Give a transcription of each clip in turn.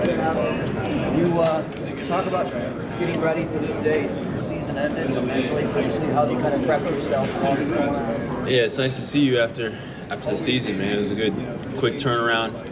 You talk about getting ready for this day. The season ended, mentally, physically. How do you kind of prep yourself for all this going on? Yeah, it's nice to see you after the season, man. It was a good, quick turnaround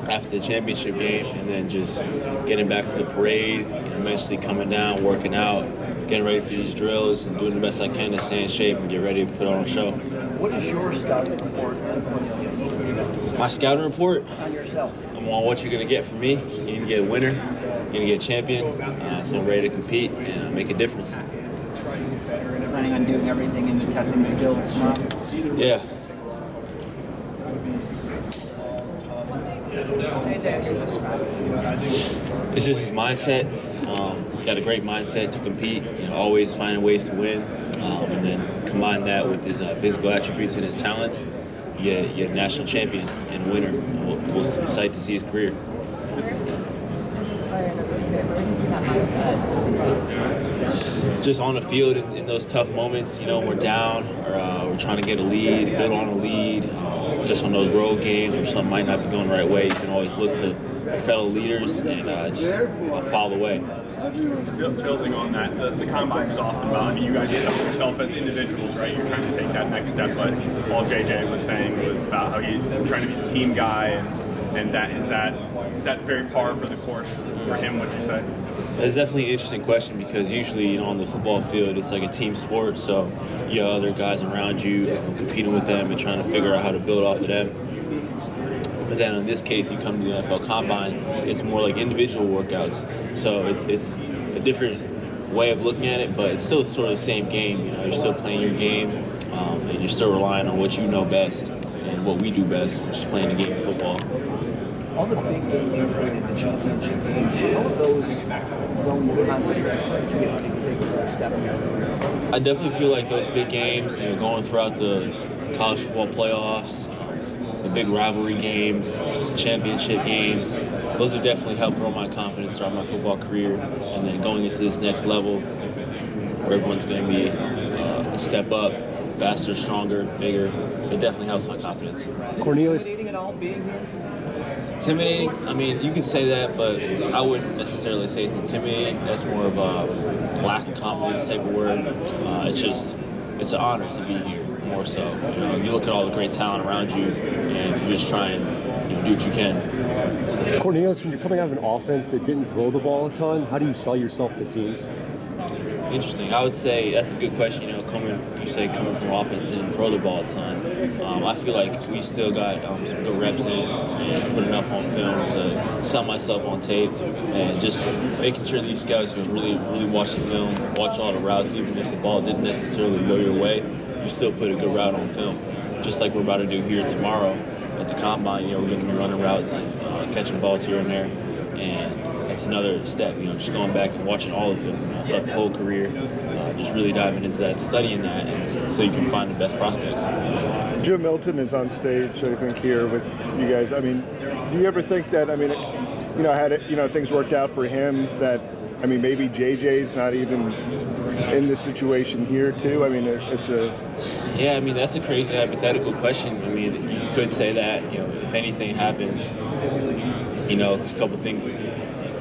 after the championship game, and then just getting back for the parade, eventually coming down, working out, getting ready for these drills, and doing the best I can to stay in shape and get ready to put on a show. What is your scouting report on Cornelius? My scouting report? On yourself. I'm on what you're going to get from me. You're going to get a winner. You're going to get a champion. So I'm ready to compete and make a difference. Planning on doing everything in the testing skills tomorrow? Yeah. It's just his mindset. Got a great mindset to compete. Always finding ways to win, and then combine that with his physical attributes and his talents. You get a national champion and winner. We'll excited to see his career. Just on the field in those tough moments, when we're down or we're trying to get a lead, build on a lead. Just on those road games where something might not be going the right way, you can always look to your fellow leaders and just follow the way. Building on that, the combine is often about, you guys yourself as individuals, right? You're trying to take that next step, but all JJ was saying was about how he's trying to be the team guy, and that is that very par for the course for him, would you say? That's definitely an interesting question because usually, on the football field, it's like a team sport. So you have other guys around you competing with them and trying to figure out how to build off of them. But then in this case, you come to the NFL Combine, it's more like individual workouts. So it's a different way of looking at it, but it's still sort of the same game. You're still playing your game, and you're still relying on what you know best and what we do best, which is playing the game of football. All the big games you played in the championship game, how have those grown your confidence to take this next step? I definitely feel like those big games, going throughout the college football playoffs, the big rivalry games, the championship games, those have definitely helped grow my confidence throughout my football career. And then going into this next level where everyone's going to be a step up, faster, stronger, bigger, it definitely helps my confidence. Cornelius. Intimidating at all being here? Intimidating? I mean, you can say that, but I wouldn't necessarily say it's intimidating. That's more of a lack of confidence type of word. It's an honor to be here, more so. You look at all the great talent around you, and you just try and do what you can. Cornelius, when you're coming out of an offense that didn't throw the ball a ton, how do you sell yourself to teams? Interesting. I would say that's a good question. Coming from offense and throw the ball a ton. I feel like we still got some good reps in and put enough on film to sell myself on tape, and just making sure these scouts really watch the film, watch all the routes, even if the ball didn't necessarily go your way, you still put a good route on film. Just like we're about to do here tomorrow at the Combine, we're going to be running routes and catching balls here and there, and that's another step, just going back and watching all the film throughout the whole career, just really diving into that, studying that, and so you can find the best prospects. Joe Milton is on stage, I think, here with you guys. I mean, do you ever think that, had things worked out for him that, maybe JJ's not even in this situation here too? Yeah, that's a crazy hypothetical question. You could say that, if anything happens, a couple things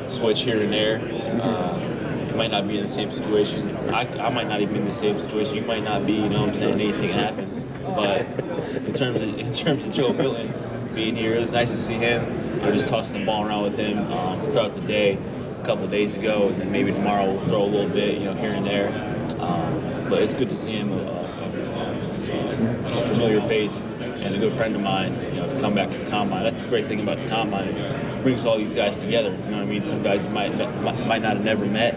switch here and there. You might not be in the same situation. I might not even be in the same situation. You might not be. Anything can happen. But in terms of Joe Milton being here, it was nice to see him. Just tossing the ball around with him throughout the day. A couple of days ago, and then maybe tomorrow we'll throw a little bit, here and there. But it's good to see him, a familiar face and a good friend of mine, to come back to the Combine. That's the great thing about the Combine. It brings all these guys together. Some guys you might not have never met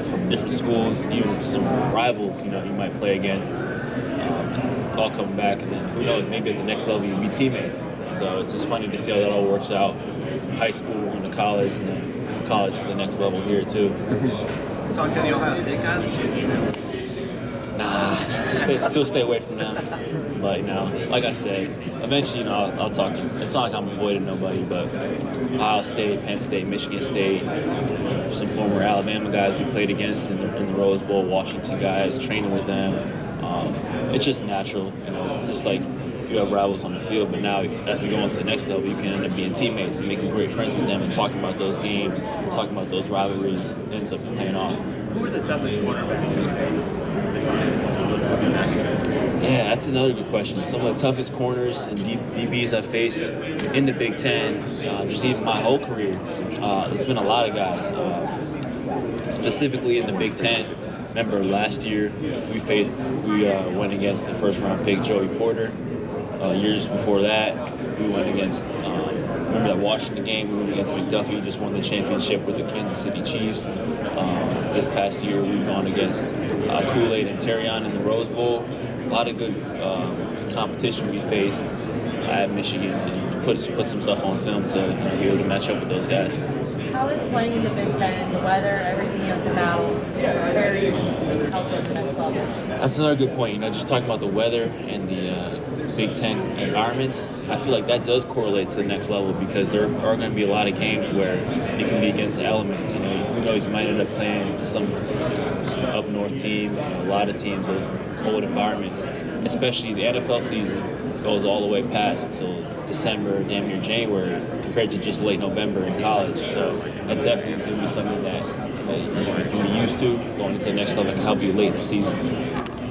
from different schools, even some rivals, you might play against, all coming back, and then who knows, maybe at the next level you'll be teammates. So it's just funny to see how that all works out from high school into college, and then college to the next level here too. Talk to the Ohio State guys? Nah, still stay away from them. But like I said, eventually, I'll talk to them. It's not like I'm avoiding nobody, but Ohio State, Penn State, Michigan State, some former Alabama guys we played against in the Rose Bowl, Washington guys, training with them. It's just natural, It's just like you have rivals on the field, but now as we go on to the next level, you can end up being teammates and making great friends with them and talking about those games, talking about those rivalries, ends up paying off. Who are the toughest quarterbacks you faced? Yeah, that's another good question. Some of the toughest corners and DBs I faced in the Big Ten, just even my whole career, there's been a lot of guys. Specifically in the Big Ten, remember last year we went against the first round pick Joey Porter. Years before that, we went against. Remember that Washington game? We went against McDuffie. Just won the championship with the Kansas City Chiefs. This past year, we've gone against Kool-Aid and Terrion in the Rose Bowl. A lot of good competition we faced at Michigan, and put some stuff on film to be able to match up with those guys. How is playing in the Big Ten, the weather, everything you have to battle, very helpful to the next level? That's another good point. Just talking about the weather and the Big Ten environments, I feel like that does correlate to the next level because there are going to be a lot of games where you can be against the elements. Who knows, you might end up playing some up north team. A lot of teams, those cold environments, especially the NFL season goes all the way past till December, damn near January, compared to just late November in college. So that definitely is going to be something that you can be used to going into the next level and can help you late in the season.